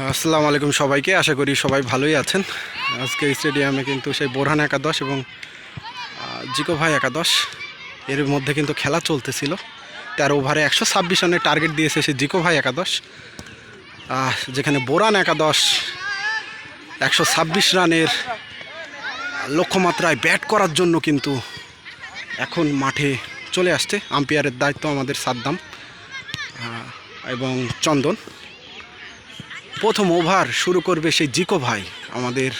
আসসালামু আলাইকুম সবাইকে, আশা করি সবাই ভালোই আছেন। আজকে স্টেডিয়ামে কিন্তু সেই বোরহান একাদশ এবং জিকো ভাই একাদশ এর মধ্যে কিন্তু খেলা চলতেছিল। 13 ওভারে 126 রানের টার্গেট দিয়েছে সেই জিকো ভাই একাদশ, যেখানে বোরহান একাদশ 126 রানের লক্ষ্যমাত্রায় ব্যাট করার জন্য কিন্তু এখন মাঠে চলে আসছে। আম্পায়ারের দায়িত্ব আমাদের সাদ্দাম এবং চন্দন। প্রথম ওভার শুরু করবে সেই জিকো ভাই, আমাদের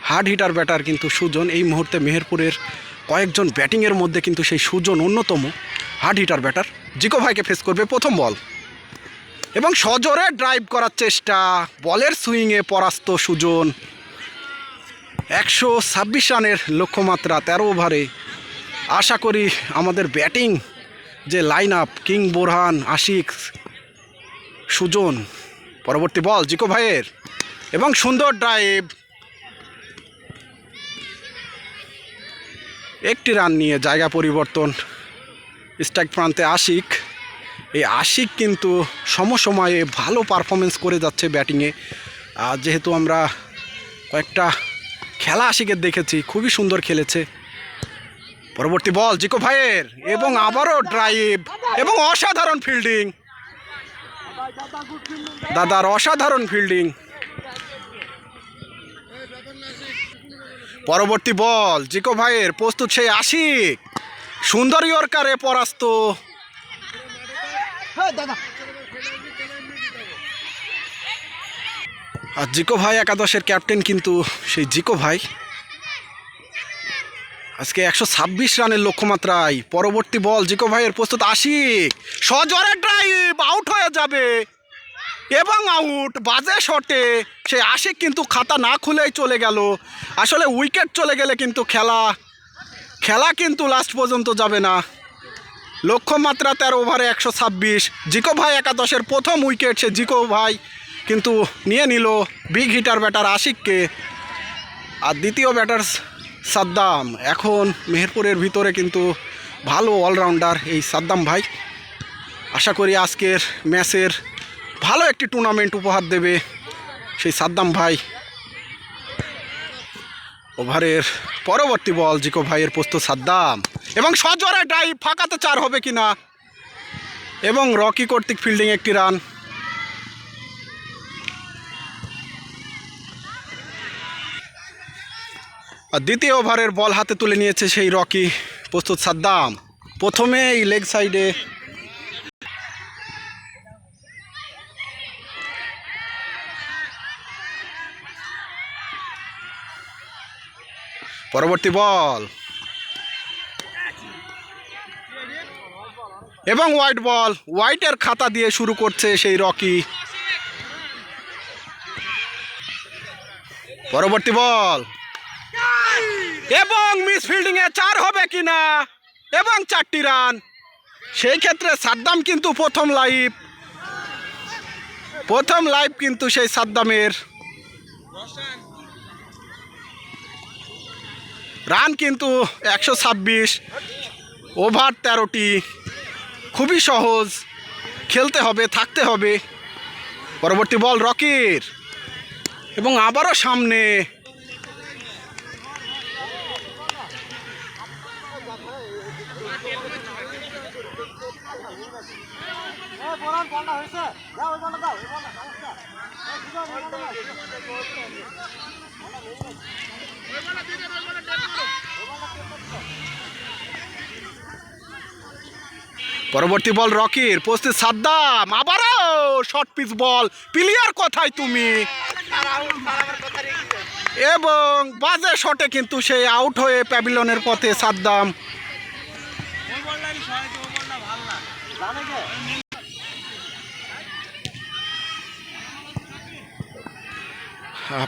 হার্ড হিটার ব্যাটার কিন্তু সুজন। এই মুহূর্তে মেহেরপুরের কয়েকজন ব্যাটিংয়ের মধ্যে কিন্তু সেই সুজন অন্যতম হার্ড হিটার ব্যাটার। জিকো ভাইকে ফেস করবে প্রথম বল এবং সজোরে ড্রাইভ করার চেষ্টা, বলের সুইংয়ে পরাস্ত সুজন। 126 রানের লক্ষ্যমাত্রা 13 ওভারে। আশা করি আমাদের ব্যাটিং যে line up, king Borhan, Ashiq, Sujon. পরবর্তী বল জিকো ভাইয়ের এবং সুন্দর ড্রাইভ, একটি রান নিয়ে জায়গা পরিবর্তন। স্ট্রাইক প্রান্তে আশিক। এই আশিক কিন্তু সমসময়ে ভালো পারফরমেন্স করে যাচ্ছে ব্যাটিংয়ে। যেহেতু আমরা কয়েকটা খেলা আশিকের দেখেছি, খুবই সুন্দর খেলেছে। পরবর্তী বল জিকো ভাইয়ের এবং আবারও ড্রাইভ এবং অসাধারণ ফিল্ডিং, দাদার অসাধারণ ফিল্ডিং। পরবর্তী বল জিকো ভাইয়ের, প্রস্তুত সেই আশিক, সুন্দর ইয়র্কারে পরাস্ত। আর জিকো ভাই একাদশের ক্যাপ্টেন কিন্তু সেই জিকো ভাই। আজকে 126 রানের লক্ষ্যমাত্রায়। পরবর্তী বল জিকো ভাইয়ের, প্রস্তুত আশিক, সজোরে ড্রাইভ, আউট হয়ে যাবে এবং আউট। বাজে শটে সেই আশিক কিন্তু খাতা না খুলেই চলে গেল। আসলে উইকেট চলে গেলে কিন্তু খেলা কিন্তু লাস্ট পর্যন্ত যাবে না। লক্ষ্যমাত্রা 13 ওভারে 126। জিকো ভাই একাদশের প্রথম উইকেট সে জিকো ভাই কিন্তু নিয়ে নিল বিগ হিটার ব্যাটার আশিককে। আর দ্বিতীয় ব্যাটার সাদ্দাম। এখন মেহেরপুরের ভিতরে কিন্তু ভালো অলরাউন্ডার এই সাদ্দাম ভাই। আশা করি আজকের ম্যাচের ভালো একটি টুর্নামেন্ট উপহার দেবে সেই সাদ্দাম ভাই। ওভারের পরবর্তী বল জিকো ভাইয়ের, প্রস্তুত সাদ্দাম এবং সজোরে ড্রাইভ, ফাঁকাতে 4 হবে কিনা এবং রকি কর্তৃক ফিল্ডিং, একটি রান। আর দ্বিতীয় ওভারের বল হাতে তুলে নিয়েছে সেই রকি। প্রস্তুত সাদ্দাম, প্রথমে এই লেগ সাইডে। পরবর্তী বল এবং হোয়াইট বল, হোয়াইটের খাতা দিয়ে শুরু করছে সেই রকি। পরবর্তী বল এবং মিস ফিল্ডিংয়ে 4 হবে কিনা এবং 4টি রান। সেই ক্ষেত্রে সাদ্দাম কিন্তু প্রথম লাইভ কিন্তু সেই সাদ্দামের। রান কিন্তু 126, ওভার 13টি। খুবই সহজ, খেলতে হবে, থাকতে হবে। পরবর্তী বল রকির এবং আবারও সামনে। পরবর্তী বল রকির, প্রস্তুত সাদ্দাম, আবারও শর্ট পিচ বল, প্লেয়ার কোথায় তুমি, এবং বাজে শটে কিন্তু সেই আউট হয়ে প্যাভিলিয়নের পথে সাদ্দাম।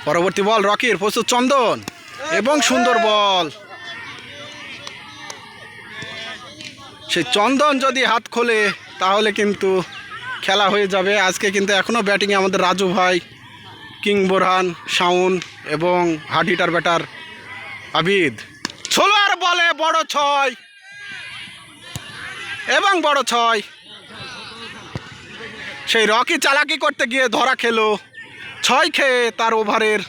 পরবর্তী বল রকির, প্রস্তুত চন্দন এবং সুন্দর বল। সেই চন্দন যদি হাত খোলে তাহলে কিন্তু খেলা হয়ে যাবে। আজকে কিন্তু এখনও ব্যাটিংয়ে আমাদের রাজু ভাই, কিং বোরহান, শাউন এবং হার্ড হিটার ব্যাটার আবিদ। ছোলার বলে বড় 6 এবং বড় 6। সেই রকি চালাকি করতে গিয়ে ধরা খেলো। ছয় খেয়ে তার ওভারের।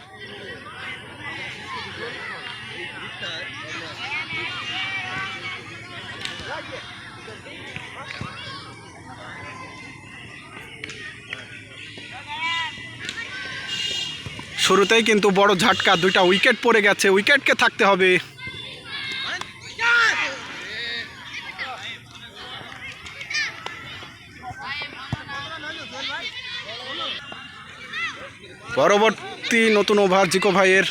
শুরুতেই কিন্তু বড় ঝাটকা, দুইটা উইকেট পড়ে গেছে, উইকেটকে থাকতে হবে। পরবর্তী নতুন ওভার জিকো ভাইয়ের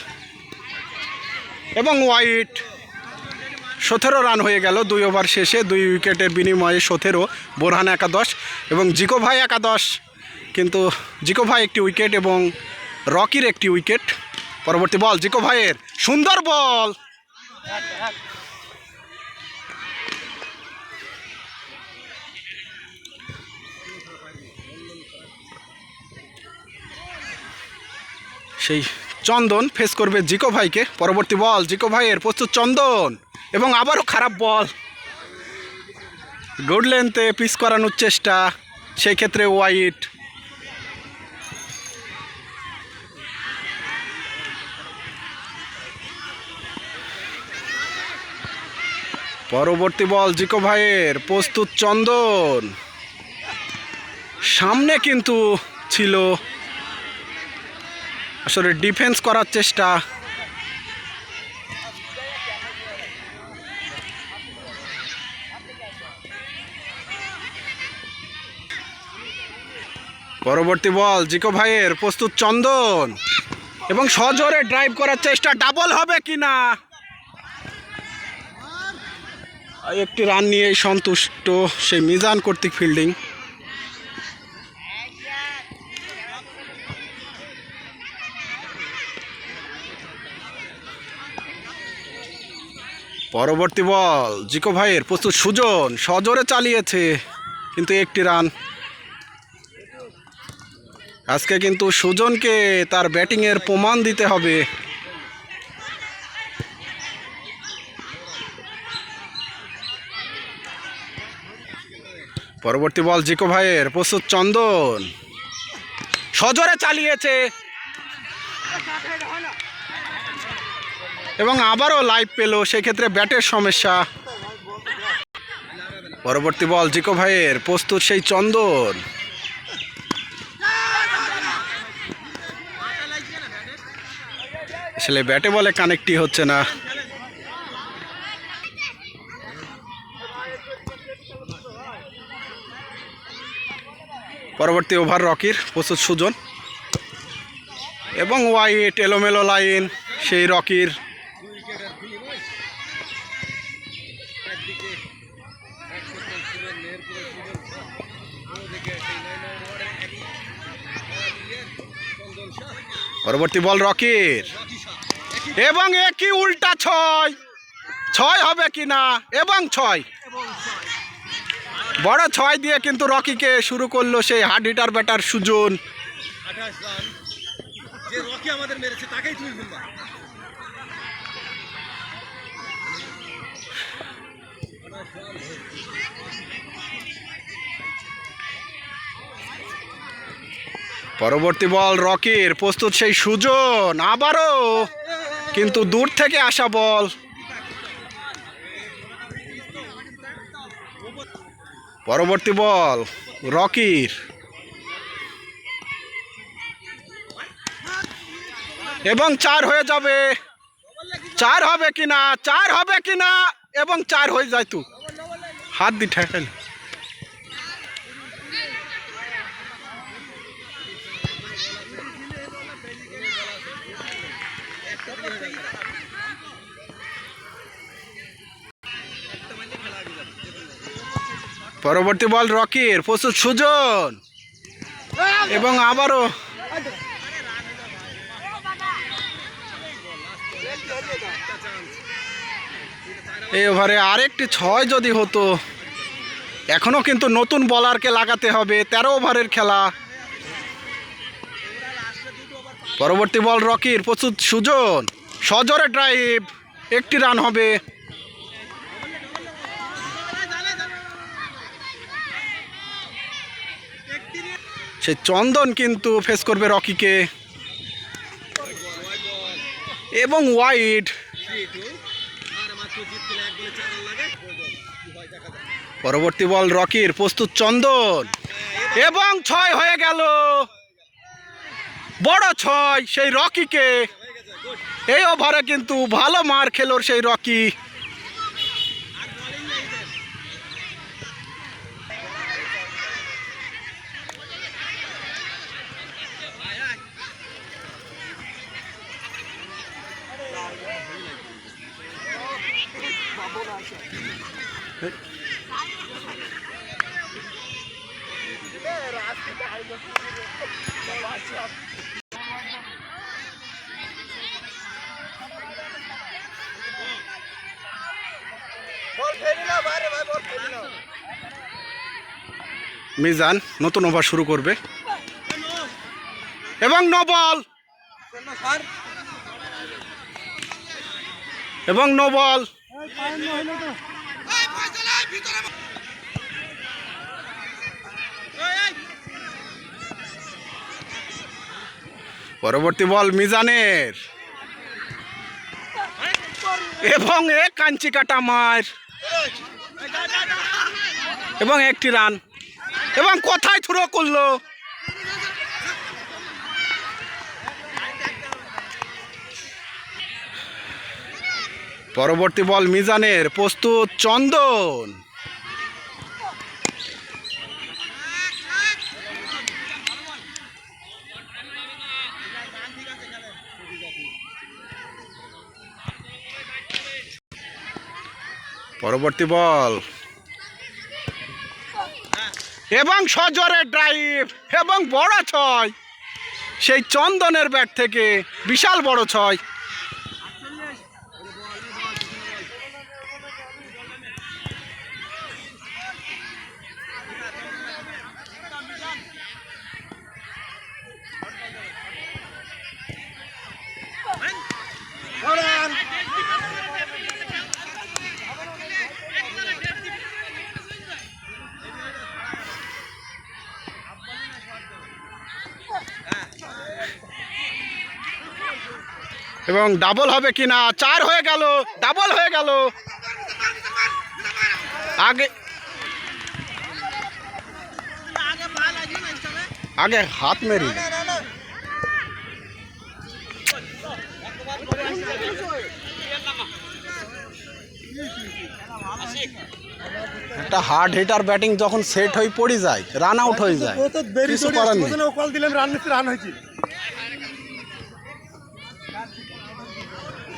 এবং ওয়াইড। 17 রান হয়ে গেল 2 ওভার শেষে, 2 উইকেটের বিনিময়ে 17, বোরহান একাদশ এবং জিকো ভাই একাদশ। কিন্তু জিকো ভাই একটি উইকেট এবং রকির একটি উইকেট। পরবর্তী বল জিকো ভাইয়ের, সুন্দর বল। সেই চন্দন ফেস করবে জিকো ভাইকে। পরবর্তী বল জিকো ভাইয়ের, প্রস্তুত চন্দন এবং আবারও খারাপ বল। গুড লেন্থে পিচ করানোর চেষ্টা, সেই ক্ষেত্রে ওয়াইড। পরবর্তী বল জিকো ভাইয়ের, প্রস্তুত চন্দন, সামনে কিন্তু ছিল, আসলে ডিফেন্স করার চেষ্টা। পরবর্তী বল জিকো ভাইয়ের, প্রস্তুত চন্দন এবং সজোরে ড্রাইভ করার চেষ্টা, ডাবল হবে কিনা। একটি রান নিয়ে সন্তুষ্ট সেই মিজান কর্তৃক ফিল্ডিং। পরবর্তী বল জিকো ভাইয়ের, প্রস্তুত সুজন, সজোরে চালিয়েছে কিন্তু একটি রান। আজকে কিন্তু সুজনকে তার ব্যাটিংয়ের প্রমাণ দিতে হবে। পরবর্তী বল জিকো ভাইয়ের, প্রস্তুত চন্দন, সজোরে চালিয়েছে এবং আবারও লাইভ পেল, সেক্ষেত্রে ব্যাটের সমস্যা। পরবর্তী বল জিকো ভাইয়ের, প্রস্তুত সেই চন্দন, আসলে ব্যাটে বলে কানেক্টই হচ্ছে না। পরবর্তী ওভার রকির, প্রস্তুত সুজন এবং ওয়াইড, এলোমেলো লাইন সেই রকির। পরবর্তী বল রকির এবং একই উল্টা ছয়, ছয় হবে কিনা এবং 6, বড় 6 দিয়ে কিন্তু রকিকে শুরু করলো সেই হার্ড হিটার ব্যাটার সুজন। পরবর্তী বল রকির, প্রস্তুত সেই সুজন, আবারও কিন্তু দূর থেকে আসা বল। পরবর্তী বল রকির এবং 4 হয়ে যাবে, 4 হবে কিনা, 4 হবে কিনা এবং 4 হয়ে যায়। তো হাত দি ঠেকাল। পরবর্তী বল রকির, প্রস্তুত সুজন এবং আবারও এই ওভারে আরেকটি 6 যদি হতো। এখনও কিন্তু নতুন বলারকে লাগাতে হবে, 13 ওভারের খেলা। পরবর্তী বল রকির, প্রস্তুত সুজন, সজোরে ড্রাইভ, একটি রান হবে। সে চন্দন কিন্তু ফেস করবে রকিকে। এবং ওয়াইড। পরবর্তী বল রকির, প্রস্তুত চন্দন, এবং 6 হয়ে গেল। বড় 6 সেই রকিকে। এই ওভারে কিন্তু ভালো মার খেলোর সেই রকি। মিজান নতুন ওভার শুরু করবে এবং নো বল, এবং নো বল। পরবর্তী বল মিজানের, এবং এক কাঞ্চি কাটা মার, এবং একটি রান, এবং কোথায় থ্রো করলো। পরবর্তী বল মিজানের, প্রস্তুত চন্দন, পরবর্তী বল এবং সজোরে ড্রাইভ এবং বড় 6 সেই চন্দনের ব্যাট থেকে, বিশাল বড় 6। এবং ডাবল হবে কিনা, 4 হয়ে গেল, ডাবল হয়ে গেল। আগে আগে হাত মেরি, একটা হার্ড হিটার ব্যাটিং যখন সেট হয়ে পড়ে যায়, রান আউট হয়ে যায়, কিছু করার নেই।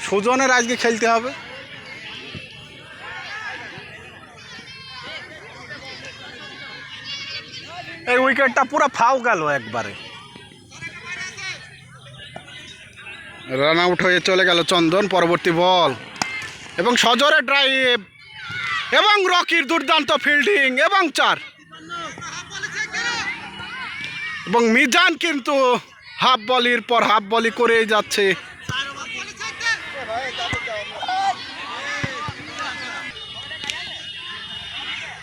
সুজনের আজকে খেলতে হবে। এই উইকেটটা পুরো ফাউ গেল একবারে, রান আউট হয়ে চলে গেল চন্দন। পরবর্তী বল এবং সজোরে ড্রাইভ এবং রকির দুর্দান্ত ফিল্ডিং এবং 4, এবং মিজান কিন্তু হাফ বলির পর হাফ বলি করেই যাচ্ছে।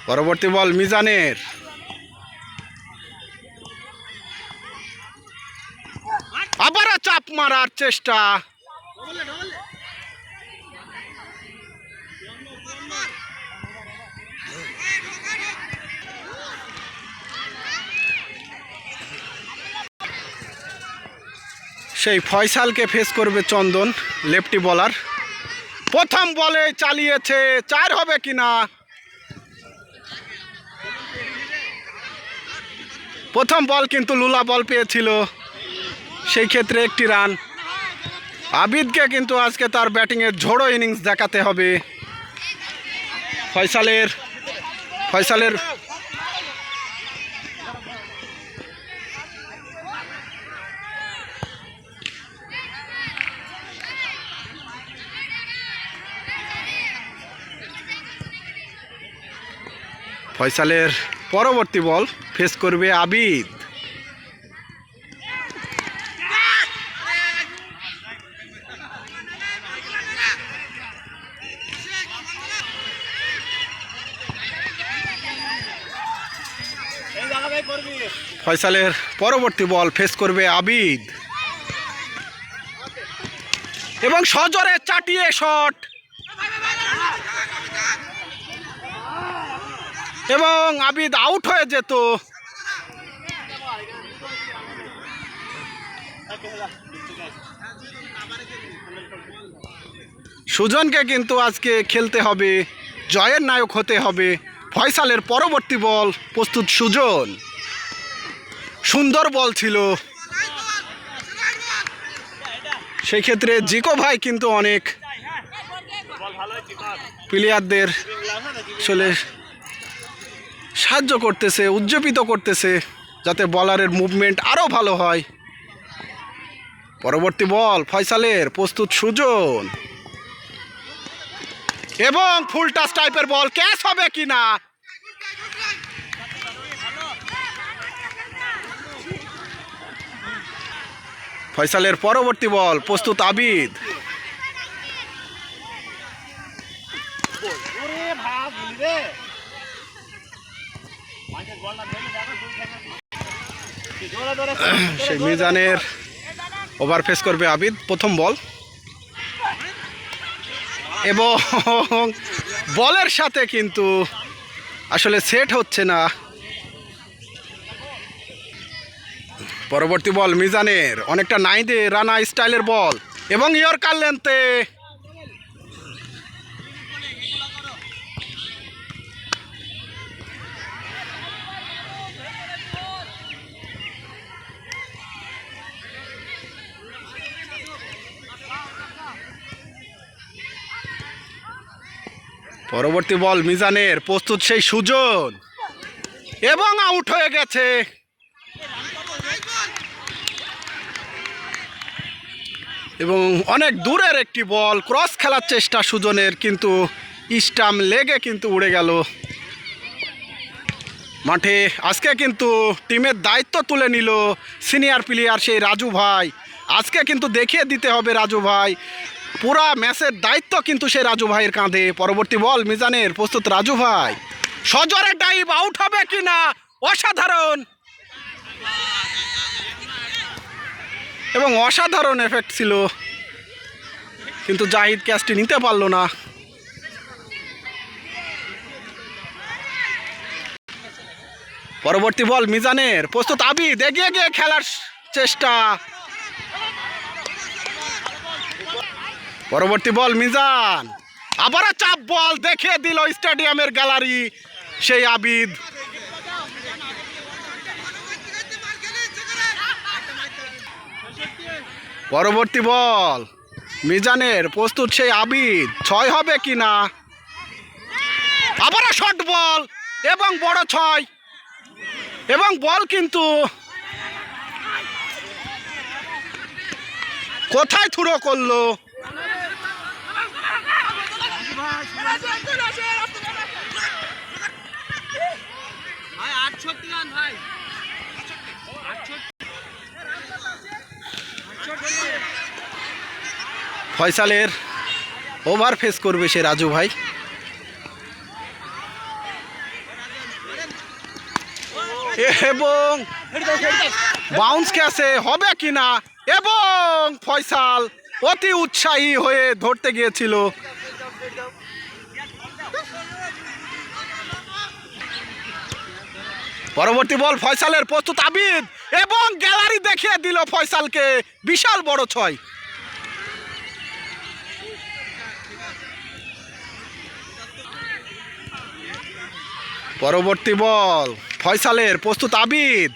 পরবর্তী বল মিজানের, আবারও চাপ মারার চেষ্টা, সেই ফয়সালকে ফেস করবে চন্দন, লেফটি বলার। প্রথম বলে চালিয়েছে, 4 হবে কিনা। প্রথম বল কিন্তু লুলা বল পেয়েছিল, সেই ক্ষেত্রে একটি রান। আবিদকে কিন্তু আজকে তার ব্যাটিংয়ের ঝোড়ো ইনিংস দেখাতে হবে। ফয়সালের ফয়সালের পরবর্তী বল ফেস করবে আবিদ। ফয়সালের পরবর্তী বল ফেস করবে আবিদ। এবং সজোরে চাটিয়ে শট এবং আবিদ আউট হয়ে যেত। সুজনকে কিন্তু আজকে খেলতে হবে, জয়ের নায়ক হতে হবে। ফয়সালের পরবর্তী বল প্রস্তুত সুজন, সুন্দর বল ছিল। সেই ক্ষেত্রে জিকো ভাই কিন্তু অনেক প্লেয়ারদের আসলে সাহায্য করতেছে, উজ্জীবিত করতেছে যাতে বলারের মুভমেন্ট আরও ভালো হয়। পরবর্তী বল ফয়সালের, প্রস্তুত সুজন এবং ফুল টাচ টাইপের বল, ক্যাচ হবে কিনা। ফয়সালের পরবর্তী বল প্রস্তুত আবিদ, সেই মিজানের ওভার ফেস করবে আবিদ। প্রথম বল এবং বলের সাথে কিন্তু আসলে সেট হচ্ছে না। পরবর্তী বল মিজানের, অনেকটা নাইদে রানা স্টাইলের বল এবং ইয়র্কার লেন্থে। পরবর্তী বল মিজানের, প্রস্তুত সেই সুজন এবং আউট হয়ে গেছে। এবং অনেক দূরের একটি বল, ক্রস খেলার চেষ্টা সুজনের, কিন্তু স্টাম্প লেগে কিন্তু উড়ে গেল। মাঠে আজকে কিন্তু টিমের দায়িত্ব তুলে নিল সিনিয়র প্লেয়ার সেই রাজু ভাই। আজকে কিন্তু দেখিয়ে দিতে হবে রাজু ভাই, পুরা ম্যাচের দায়িত্ব কিন্তু সেই রাজু ভাইয়ের কাঁধে। পরবর্তী বল মিজানের, প্রস্তুত রাজু ভাই, সজোরে ডাইভ, আউট হবে কিনা। অসাধারণ এবং অসাধারণ এফেক্ট ছিল, কিন্তু জাহিদ ক্যাচটি নিতে পারল না। পরবর্তী বল মিজানের, প্রস্তুত আবিদ, এগিয়ে গিয়ে খেলার চেষ্টা। পরবর্তী বল মিজান, আবারও চাপ বল, দেখিয়ে দিল স্টেডিয়ামের গ্যালারি সেই আবিদ। পরবর্তী বল মিজানের, প্রস্তুত সেই আবিদ, 6 হবে কিনা। আবারও শর্ট বল এবং বড় 6 এবং বল কিন্তু কোথায় থ্রো করলো। ফয়সালের ওভার ফেস করবে সে রাজু ভাই। এবং বাউন্স ক্যাচে হবে কিনা এবং ফয়সাল অতি উৎসাহী হয়ে ধরতে গিয়েছিল। পরবর্তী বল ফয়সালের, প্রস্তুত আবিদ এবং গ্যালারি দেখিয়ে দিল ফয়সালকে বিশাল বড় 6। পরবর্তী বল ফয়সালের, প্রস্তুত আবিদ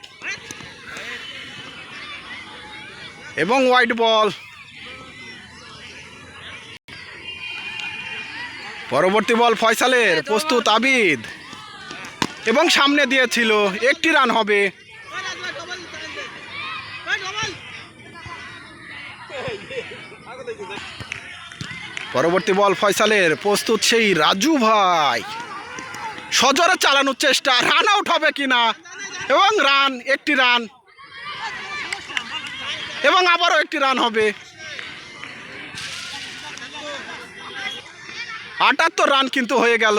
এবং ওয়াইড বল। পরবর্তী বল ফয়সালের, প্রস্তুত আবিদ এবং সামনে দিয়েছিল, একটি রান হবে। পরবর্তী বল ফয়সালের, প্রস্তুত সেই রাজু ভাই, সজোরে চালানোর চেষ্টা, রান আউট হবে কিনা এবং রান, একটি রান এবং আবারও একটি রান হবে। 78 রান কিন্তু হয়ে গেল।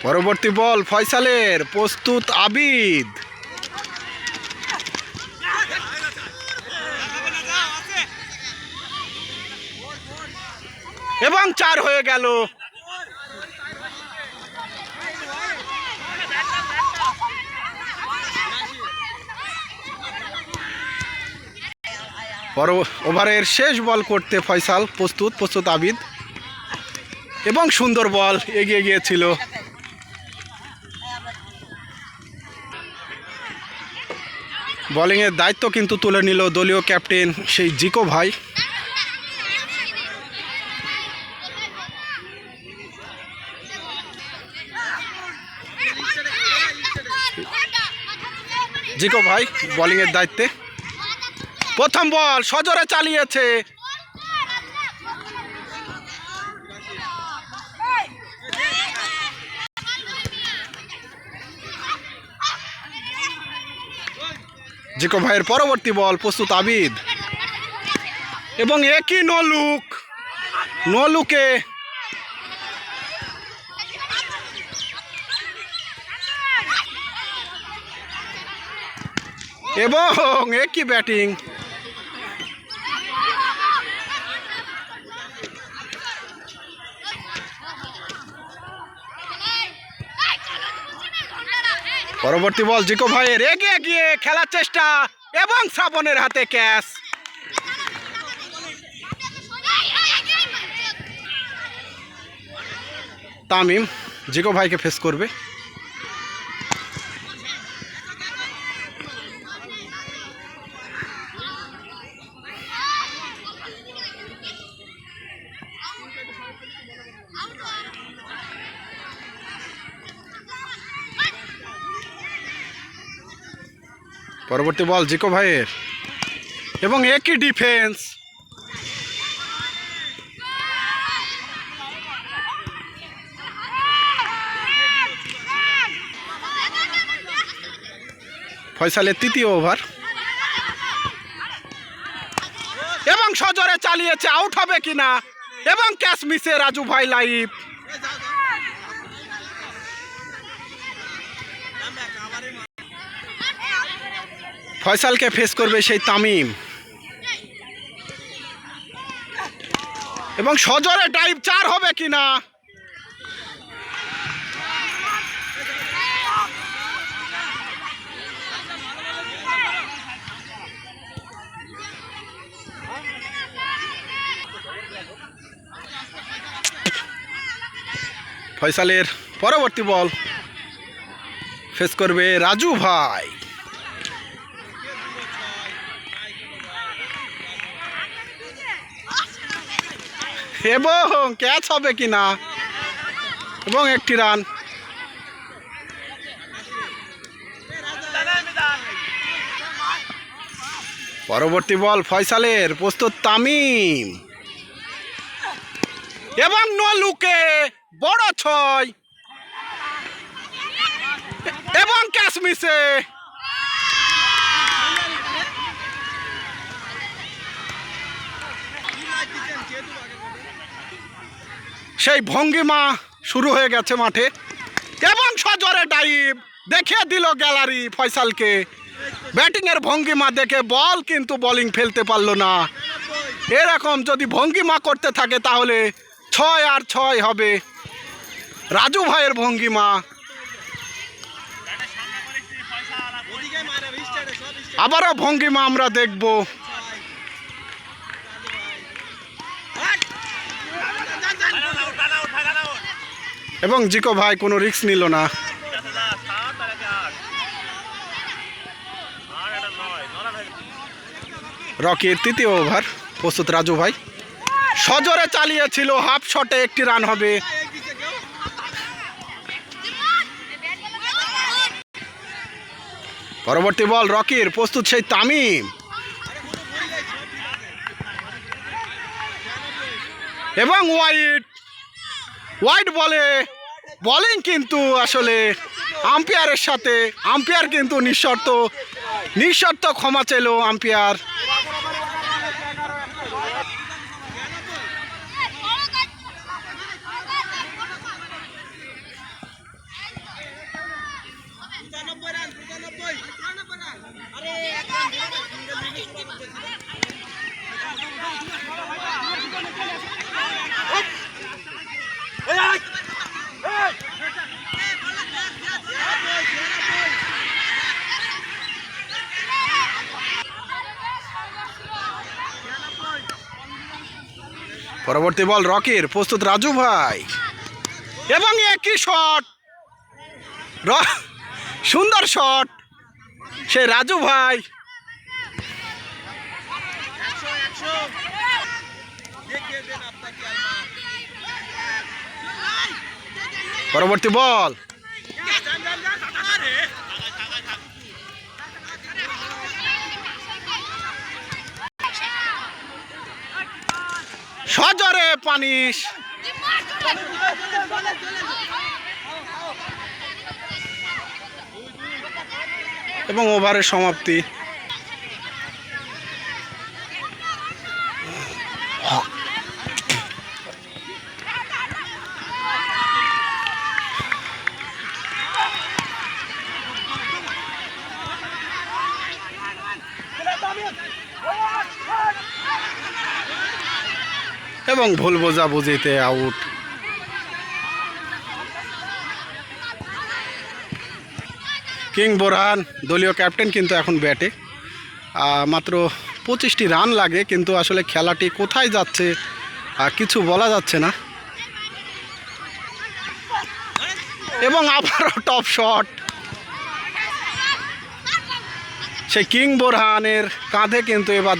পরবর্তী বল ফয়সালের, প্রস্তুত আবিদ। এবং 4 হয়ে গেল। ওভারের শেষ বল করতে ফয়সাল প্রস্তুত আবিদ। এবং সুন্দর বল, এগিয়ে গিয়েছিল। বোলিংয়ের দায়িত্ব কিন্তু তুলে নিল দলীয় ক্যাপ্টেন সেই জিকো ভাই। জিকো ভাই বোলিংয়ের দায়িত্বে। প্রথম বল সজোরে চালিয়েছে। জিকো ভাইয়ের পরবর্তী বল, প্রস্তুত আবিদ। এবং একই নলুকে এবং একই ব্যাটিং। পরবর্তী বল জিকো ভাইয়ের, এগিয়ে গিয়ে খেলার চেষ্টা এবং শ্রাবণের হাতে ক্যাচ। তামিম জিকো ভাইকে ফেস করবে। পরবর্তী বল জিকো ভাইয়ের এবং একই ডিফেন্স। ফয়সালের তৃতীয় ওভার এবং সজোরে চালিয়েছে, আউট হবে কিনা এবং ক্যাচ মিসে রাজু ভাই লাইভ। ফয়সালকে ফেস করবে সেই তামিম এবং সজোরে ড্রাইভ, 4 হবে কিনা। ফয়সালের পরবর্তী বল ফেস করবে রাজু ভাই। এবং ক্যাচ হবে কিনা এবং একটি রান। পরবর্তী বল ফয়সালের, প্রস্তুত তামিম এবং নলুকে বড় 6 এবং ক্যাচ মিসে। সেই ভঙ্গিমা শুরু হয়ে গেছে মাঠে এবং সজোরে ডাইভ দেখিয়ে দিল গ্যালারি ফয়সালকে। ব্যাটিংয়ের ভঙ্গিমা দেখে বল কিন্তু বোলিং ফেলতে পারলো না। এরকম যদি ভঙ্গিমা করতে থাকে তাহলে 6 আর 6 হবে। রাজু ভাইয়ের ভঙ্গিমা। আবারও ভঙ্গিমা আমরা দেখব। এবং জিকো ভাই কোনো রিস্ক নিল না। রকির তৃতীয় ওভার, প্রস্তুত রাজু ভাই। সজোরে চালিয়েছিল, হাফ শটে একটি রান হবে। পরবর্তী বল রকির, প্রস্তুত সেই তামিম এবং ওয়াইড বলে বোলিং কিন্তু আসলে আম্পায়ারের সাথে, আম্পায়ার কিন্তু নিঃশর্ত ক্ষমা চাইল আম্পায়ার। পরবর্তী বল রকির, প্রস্তুত রাজু ভাই, এবং একই শট, সুন্দর শট সেই রাজু ভাই। পরবর্তী বল, সজরে পানিশ, এবং ওভারের সমাপ্তি। এবং ভুল বোঝাবুঝিতে আউট। কিং বোরহান দলীয় ক্যাপ্টেন কিন্তু এখন ব্যাটে। মাত্র 25টি রান লাগে, কিন্তু আসলে খেলাটি কোথায় যাচ্ছে কিছু বলা যাচ্ছে না। এবং আবারও টপ শট সেই কিং বোরহানের কাঁধে কিন্তু এবার